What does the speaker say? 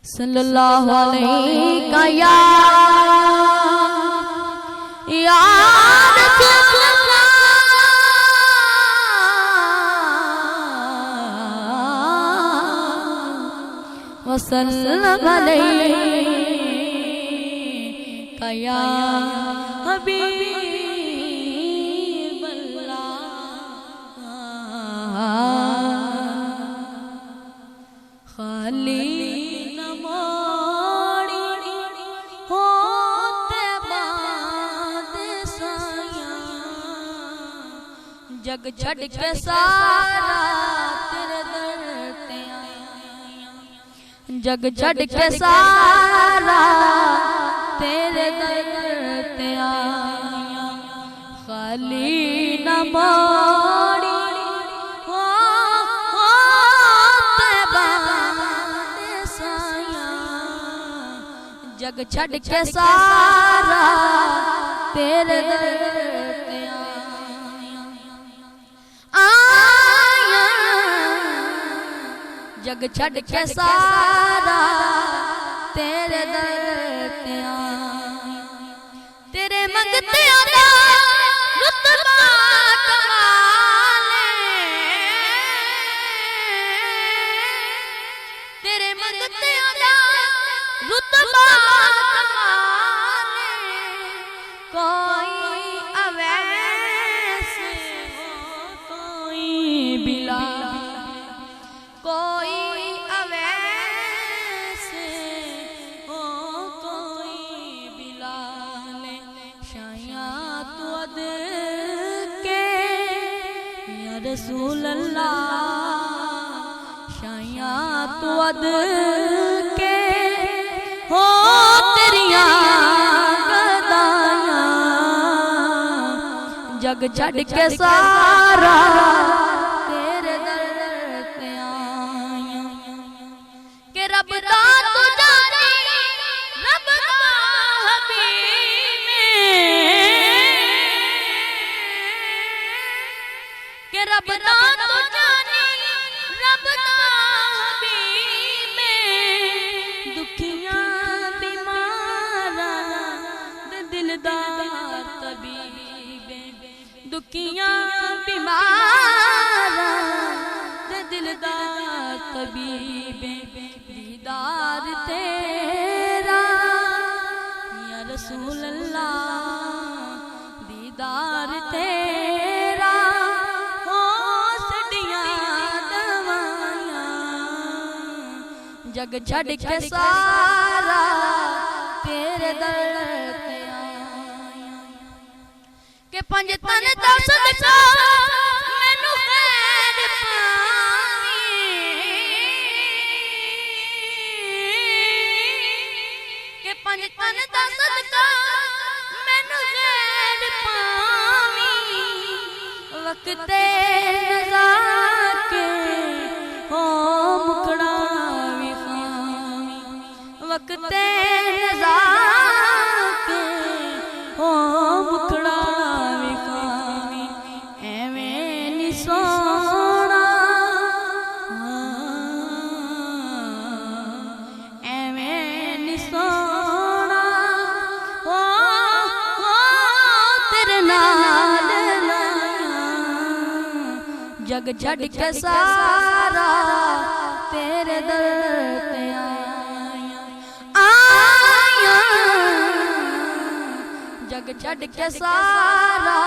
सल्लल्लाहु अलैहि का या रसूलल्लाह वसल्लम अलैहि का या हबीबल्लाह। खाली जग छड़ के सारा तेरे दर ते आया, जग छड़ के सारा तेरे दर ते आया। खाली न मोड़ी हो तैबा दे साया, जग छड़ के सारा तेरे दर ते आया। जग छड़ के सारा तेरे दर ते आया। तेरे मंगते आदा रुतबा कमाले, तेरे मंगते आदा रुतबा कमाले। कोई अवैस कोई बिला, कोई अवैस हो कोई बिलाल। शाया तो अद के या रसूल अल्लाह, शाया तो अद के हो तेरिया गदाया। जग छड़ के सारा तेरे दर ते आया। के रब दा तू जाने रब दा हबीब के रब दा तू जाने रब दा हबीब। दुखियां बीमारा दे दिलदार तबीब, दुखियां बीमारा दे दिलदार तबीब। दीदार तेरा या रसूल अल्लाह, दीदार तेरा हो सडियां दवाया। जग छड़ के सारा तेरे दर ते आया। के पंज तन दा सदका मैनू खैर पावी, के पंज तन दा सदका मैनू खैर पावी। वक्ते नज़ा के हो मुखड़ा विखावी, वक्ते नज़ा के हो मुखड़ा विखावी। एवें नी सोना एवें नी सोना हो तेरे नाल लाया। जग छड़ के सारा तेरे दर ते आया। आया जग छड़ के सारा